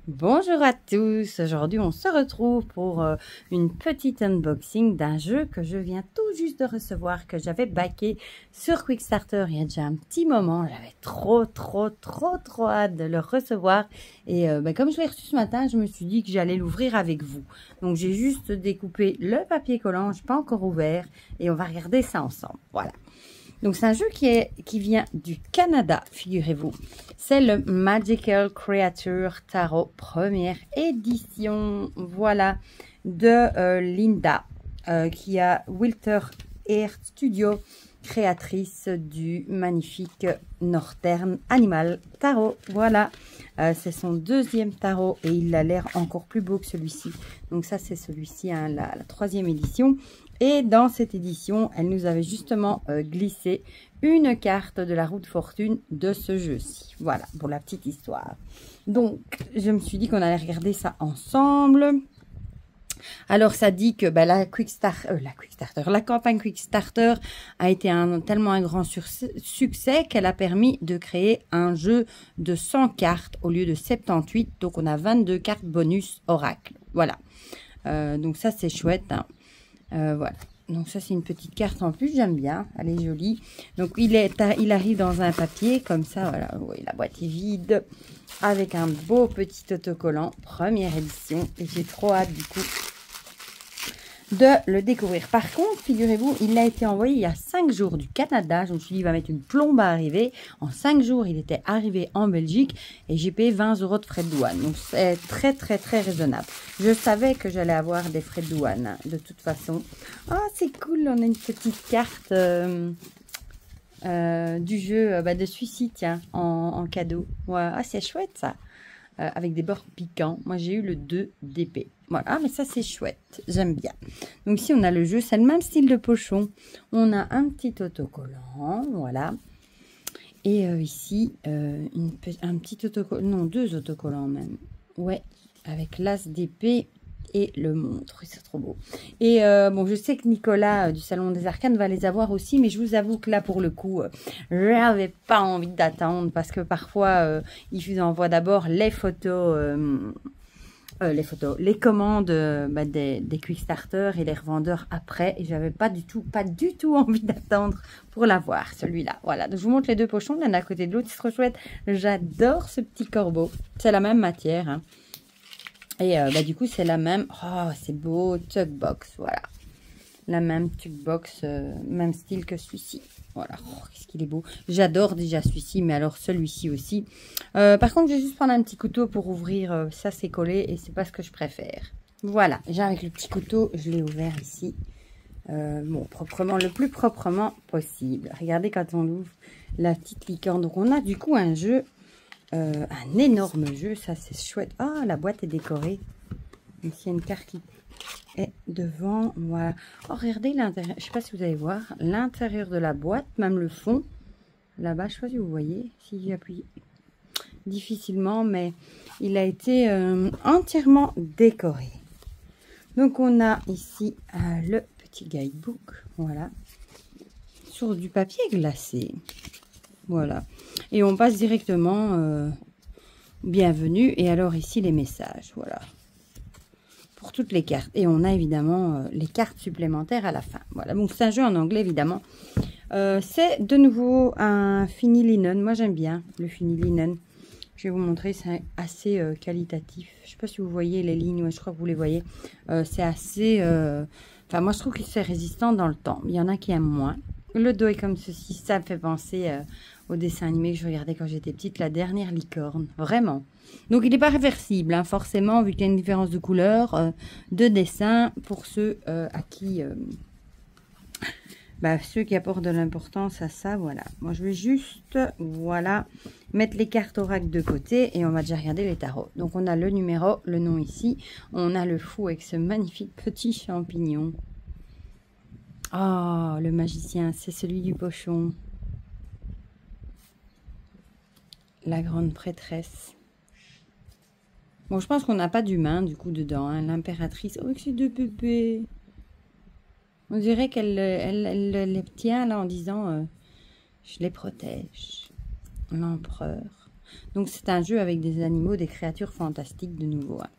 Bonjour à tous, aujourd'hui on se retrouve pour une petite unboxing d'un jeu que je viens tout juste de recevoir, que j'avais backé sur Quickstarter il y a déjà un petit moment. J'avais trop hâte de le recevoir et comme je l'ai reçu ce matin, je me suis dit que j'allais l'ouvrir avec vous. Donc j'ai juste découpé le papier collant, je n'ai pas encore ouvert et on va regarder ça ensemble, voilà. Donc, c'est un jeu qui vient du Canada, figurez-vous. C'est le Magical Creature Tarot première édition, voilà, de Linda, qui a Wilter Air Studio, créatrice du magnifique Northern Animal Tarot. Voilà, c'est son deuxième tarot et il a l'air encore plus beau que celui-ci. Donc ça, c'est celui-ci, hein, la troisième édition. Et dans cette édition, elle nous avait justement glissé une carte de la roue de fortune de ce jeu-ci. Voilà, pour la petite histoire. Donc, je me suis dit qu'on allait regarder ça ensemble. Alors, ça dit que la campagne Quickstarter a été tellement un grand succès qu'elle a permis de créer un jeu de 100 cartes au lieu de 78. Donc, on a 22 cartes bonus oracle. Voilà. Donc, ça, c'est chouette, hein. Voilà, donc ça c'est une petite carte en plus, j'aime bien, elle est jolie. Donc il arrive dans un papier comme ça, voilà, vous voyez la boîte est vide, avec un beau petit autocollant, première édition, et j'ai trop hâte du coup de le découvrir. Par contre, figurez-vous, il a été envoyé il y a 5 jours du Canada. Je me suis dit, il va mettre une plombe à arriver. En 5 jours, il était arrivé en Belgique et j'ai payé 20 € de frais de douane. Donc, c'est très raisonnable. Je savais que j'allais avoir des frais de douane, de toute façon. Ah, c'est cool, on a une petite carte du jeu de celui-ci, tiens, en cadeau. Ouais. Ah, c'est chouette, ça. Avec des bords piquants. Moi, j'ai eu le 2 d'épée. Voilà, mais ça, c'est chouette. J'aime bien. Donc, ici, on a le jeu. C'est le même style de pochon. On a un petit autocollant. Voilà. Et ici, un petit autocollant. Non, 2 autocollants même. Ouais, avec l'as d'épée et le montre. C'est trop beau. Et bon, je sais que Nicolas du Salon des Arcanes va les avoir aussi, mais je vous avoue que là, pour le coup, je n'avais pas envie d'attendre parce que parfois, ils envoient d'abord les photos, les commandes des Quickstarter et les revendeurs après. Et j'avais pas du tout envie d'attendre pour l'avoir, celui-là. Voilà, donc je vous montre les 2 pochons, l'un à côté de l'autre. C'est trop chouette. J'adore ce petit corbeau. C'est la même matière, hein. Et du coup, c'est la même. Oh, c'est beau. Tugbox, voilà. La même Tugbox, même style que celui-ci. Voilà. Oh, qu'est-ce qu'il est beau. J'adore déjà celui-ci, mais alors celui-ci aussi. Par contre, je vais juste prendre un petit couteau pour ouvrir. Ça, c'est collé et c'est pas ce que je préfère. Voilà. Déjà, avec le petit couteau, je l'ai ouvert ici. Bon, le plus proprement possible. Regardez quand on ouvre la petite licorne. Donc, on a du coup un jeu. Un énorme jeu, ça c'est chouette. Ah, la boîte est décorée. Ici, il y a une carte qui est devant. Voilà. Oh, regardez l'intérieur. Je sais pas si vous allez voir l'intérieur de la boîte, même le fond. Là-bas, je sais pas si vous voyez. Si j'appuie difficilement, mais il a été entièrement décoré. Donc, on a ici le petit guidebook. Voilà. Sur du papier glacé. Voilà. Et on passe directement bienvenue. Et alors ici les messages. Voilà. Pour toutes les cartes. Et on a évidemment les cartes supplémentaires à la fin. Voilà. Donc c'est un jeu en anglais évidemment. C'est de nouveau un fini linen. Moi j'aime bien le fini linen. Je vais vous montrer. C'est assez qualitatif. Je ne sais pas si vous voyez les lignes. Ouais, je crois que vous les voyez. C'est assez... Enfin moi je trouve qu'il c'est résistant dans le temps. Il y en a qui aiment moins. Le dos est comme ceci. Ça me fait penser au dessin animé que je regardais quand j'étais petite, la dernière licorne. Vraiment. Donc, il n'est pas réversible, hein, forcément, vu qu'il y a une différence de couleur, de dessin, pour ceux à qui... ceux qui apportent de l'importance à ça, voilà. Moi, je vais juste, voilà, mettre les cartes oracle de côté et on va déjà regarder les tarots. Donc, on a le numéro, le nom ici. On a le fou avec ce magnifique petit champignon. Oh, le magicien, c'est celui du pochon. La grande prêtresse. Bon, je pense qu'on n'a pas d'humain, du coup, dedans. Hein. L'impératrice. Oh, que c'est 2 bébés. On dirait qu'elle les tient, là, en disant je les protège. L'empereur. Donc c'est un jeu avec des animaux, des créatures fantastiques de nouveau. Hein.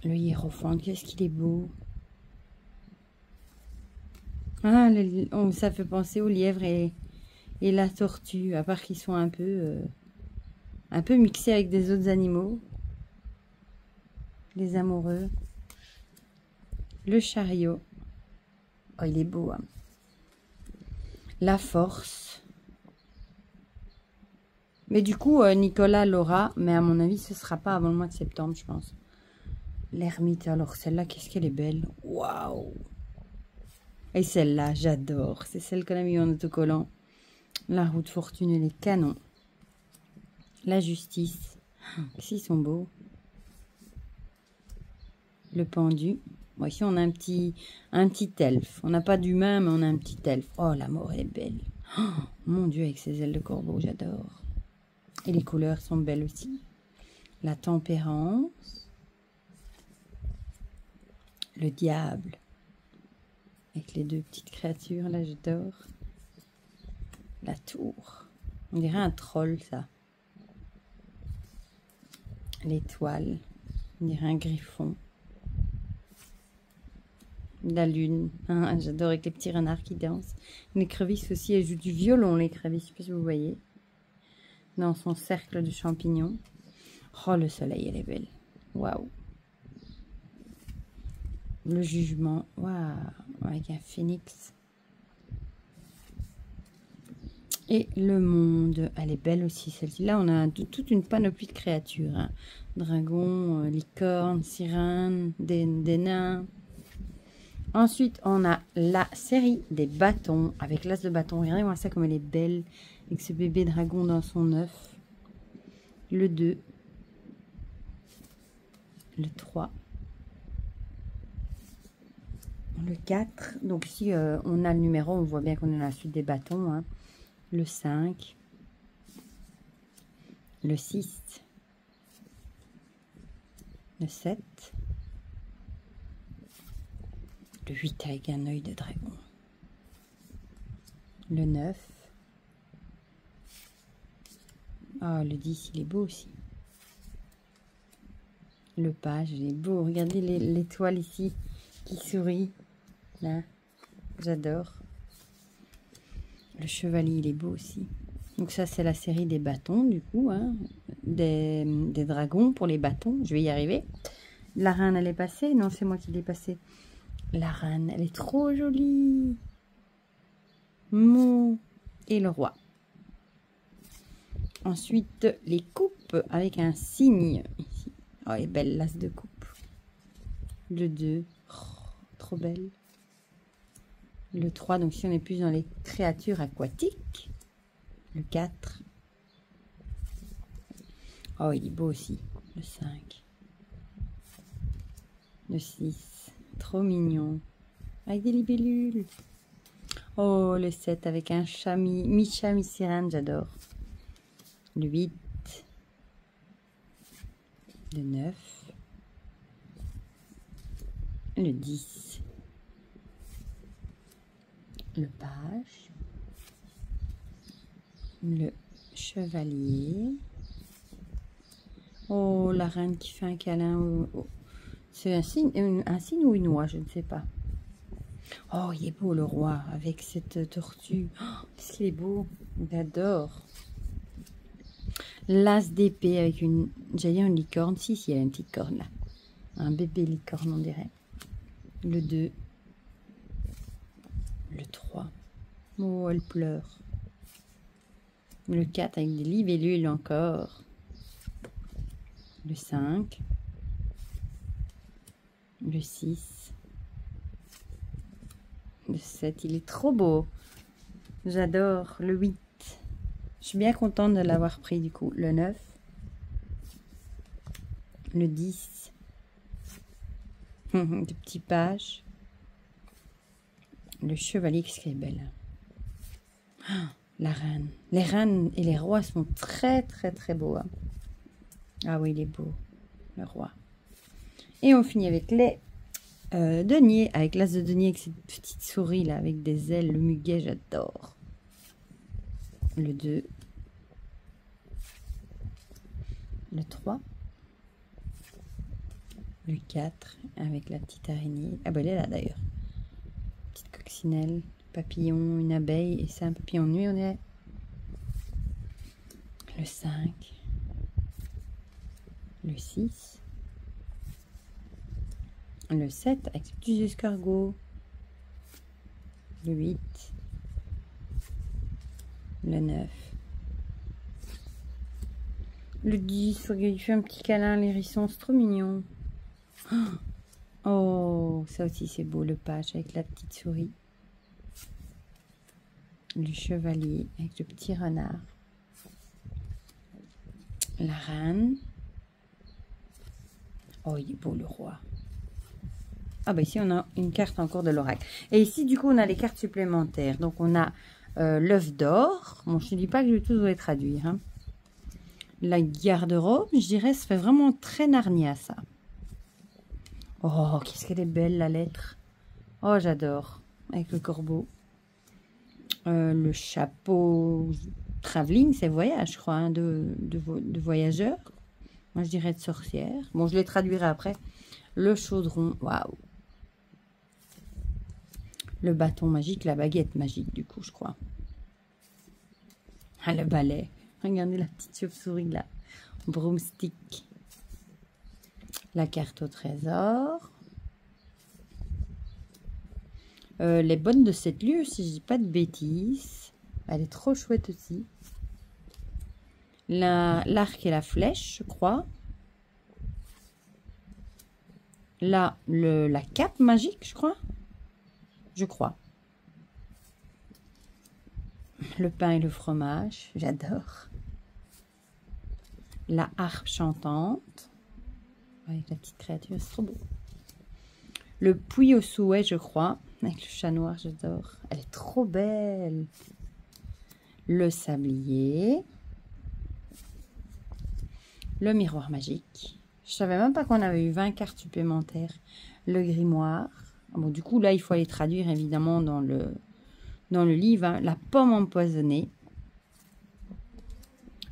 Le hiérophant, qu'est-ce qu'il est beau. Ah, ça fait penser au lièvre et la tortue, à part qu'ils sont un peu mixés avec des autres animaux. Les amoureux. Le chariot. Oh, il est beau. Hein. La force. Mais du coup, Nicolas l'aura, mais à mon avis, ce sera pas avant le mois de septembre, je pense. L'ermite, alors celle-là, qu'est-ce qu'elle est belle. Waouh! Et celle-là, j'adore. C'est celle qu'on a mis en autocollant. La roue de fortune et les canons. La justice. Ils sont beaux. Le pendu. Bon, ici, on a un petit elfe. On n'a pas d'humain, mais on a un petit elfe. Oh, la mort est belle. Oh, mon Dieu, avec ses ailes de corbeau, j'adore. Et les couleurs sont belles aussi. La tempérance. Le diable. Avec les deux petites créatures, là, j'adore. La tour. On dirait un troll, ça. L'étoile. On dirait un griffon. La lune. Ah, j'adore avec les petits renards qui dansent. L'écrevisse aussi, elle joue du violon, l'écrevisse. Je sais pas si vous voyez. Dans son cercle de champignons. Oh, le soleil, elle est belle. Waouh. Le jugement. Waouh. Avec un phénix. Et le monde, elle est belle aussi celle-ci. Là, on a toute une panoplie de créatures. Hein. Dragons, licornes, sirènes, des nains. Ensuite, on a la série des bâtons avec l'as de bâton. Regardez-moi ça comme elle est belle. Avec ce bébé dragon dans son œuf. Le 2. Le 3. Le 4. Donc ici, on a le numéro. On voit bien qu'on est dans la suite des bâtons. Hein. Le 5, le 6, le 7, le 8 avec un œil de dragon, le 9, oh, le 10 il est beau aussi, le page il est beau, regardez l'étoile ici qui sourit, là, j'adore. Le chevalier, il est beau aussi. Donc ça, c'est la série des bâtons, du coup. Hein, des dragons pour les bâtons. Je vais y arriver. La reine, elle est passée. Non, c'est moi qui l'ai passée. La reine, elle est trop jolie. Mou. Et le roi. Ensuite, les coupes avec un signe. Ici. Oh, elle est belle, l'as de coupe. Le 2. Oh, trop belle. Le 3, donc si on est plus dans les créatures aquatiques. Le 4. Oh, il est beau aussi. Le 5. Le 6. Trop mignon. Avec des libellules. Oh, le 7 avec un chat, mi-chat, mi-sirène, j'adore. Le 8. Le 9. Le 10. Le page, le chevalier, oh la reine qui fait un câlin, c'est un signe ou une oie, je ne sais pas. Oh il est beau le roi avec cette tortue, oh, qu'est-ce qu'il est beau, j'adore. L'as d'épée avec j'allais dire une licorne, si il y a une petite corne là, un bébé licorne on dirait. Le 2. Le 3. Oh, elle pleure. Le 4 avec des libellules encore. Le 5. Le 6. Le 7. Il est trop beau. J'adore. Le 8. Je suis bien contente de l'avoir pris du coup. Le 9. Le 10. Des petits pages. Le chevalier, qu'est-ce qu'elle est belle. Oh, la reine. Les reines et les rois sont très très très beaux. Hein. Ah oui, il est beau. Le roi. Et on finit avec les deniers. Avec l'as de denier avec cette petite souris là. Avec des ailes. Le muguet, j'adore. Le 2. le 3, le 4 avec la petite araignée. Ah ben elle est là d'ailleurs. Petite coccinelle, papillon, une abeille et c'est un papillon de nuit. On est le 5, le 6, le 7 avec ce petit escargot, le 8, le 9, le 10, regarde, il fait un petit câlin à l'hérisson, c'est trop mignon. Oh, ça aussi c'est beau, le page avec la petite souris. Le chevalier avec le petit renard. La reine. Oh, il est beau le roi. Ah bah ici on a une carte encore de l'oracle. Et ici du coup on a les cartes supplémentaires. Donc on a l'œuf d'or. Bon, je ne dis pas que je vais tous vous les traduire. Hein. La garde-robe, je dirais, ça fait vraiment très Narnia ça. Oh, qu'est-ce qu'elle est belle la lettre. Oh, j'adore. Avec le corbeau. Le chapeau travelling, c'est voyage, je crois, hein, de voyageur. Moi, je dirais de sorcière. Bon, je les traduirai après. Le chaudron, waouh. Le bâton magique, la baguette magique, du coup, je crois. Ah, le balai. Regardez la petite chauve-souris, là. Broomstick. La carte au trésor. Les bonnes de cette lieu, si je dis pas de bêtises. Elle est trop chouette aussi. L'arc et la flèche, je crois. Là, la cape magique, je crois. Je crois. Le pain et le fromage, j'adore. La harpe chantante. Avec la petite créature, c'est trop beau. Le puits au souhait, je crois. Avec le chat noir, j'adore. Elle est trop belle. Le sablier. Le miroir magique. Je savais même pas qu'on avait eu 20 cartes supplémentaires. Le grimoire. Bon, du coup, là, il faut aller traduire, évidemment, dans le livre. Hein. La pomme empoisonnée.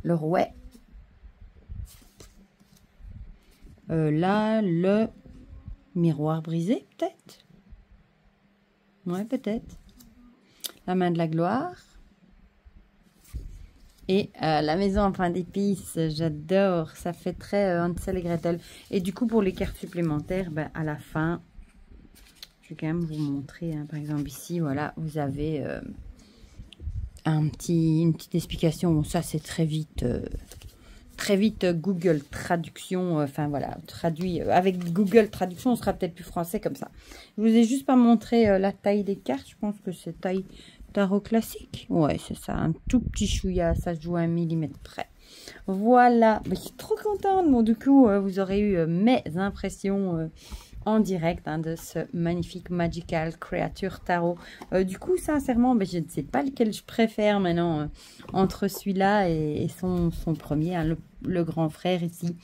Le rouet. Là, le miroir brisé, peut-être. Ouais, peut-être. La main de la gloire. Et la maison en pain d'épices, j'adore. Ça fait très Hansel et Gretel. Et du coup, pour les cartes supplémentaires, ben, à la fin, je vais quand même vous montrer. Hein, par exemple, ici, voilà, vous avez une petite explication. Bon, ça, c'est très vite Google Traduction. Enfin, voilà, traduit. Avec Google Traduction, on sera peut-être plus français comme ça. Je vous ai juste pas montré la taille des cartes. Je pense que c'est taille tarot classique. Ouais, c'est ça. Un tout petit chouïa. Ça se joue à 1 millimètre près. Voilà. Je suis trop contente. Bon, du coup, vous aurez eu mes impressions en direct hein, de ce magnifique Magical Creature Tarot. Du coup, sincèrement, je ne sais pas lequel je préfère maintenant entre celui-là et son premier, hein, le grand frère ici.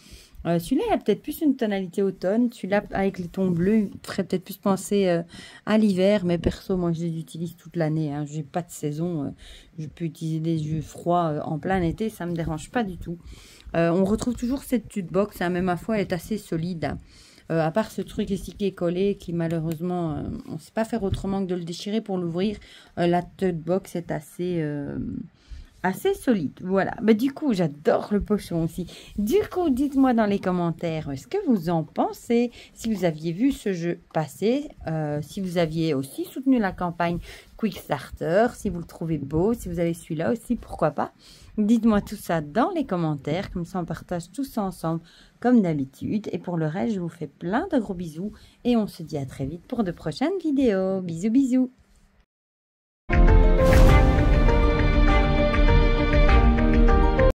Celui-là, il a peut-être plus une tonalité automne. Celui-là, avec les tons bleus, il ferait peut-être plus penser à l'hiver. Mais perso, moi, je les utilise toute l'année. Hein. Je n'ai pas de saison. Je peux utiliser des jeux froids en plein été. Ça ne me dérange pas du tout. On retrouve toujours cette tute box. Hein, mais ma foi, elle est assez solide. Hein. À part ce truc ici qui est collé, qui malheureusement, on ne sait pas faire autrement que de le déchirer pour l'ouvrir. La tote box est assez solide. Voilà. Du coup, j'adore le pochon aussi. Du coup, dites-moi dans les commentaires ce que vous en pensez. Si vous aviez vu ce jeu passer, si vous aviez aussi soutenu la campagne Quickstarter, si vous le trouvez beau, si vous avez celui-là aussi, pourquoi pas. Dites-moi tout ça dans les commentaires, comme ça on partage tout ça ensemble comme d'habitude. Et pour le reste, je vous fais plein de gros bisous et on se dit à très vite pour de prochaines vidéos. Bisous, bisous.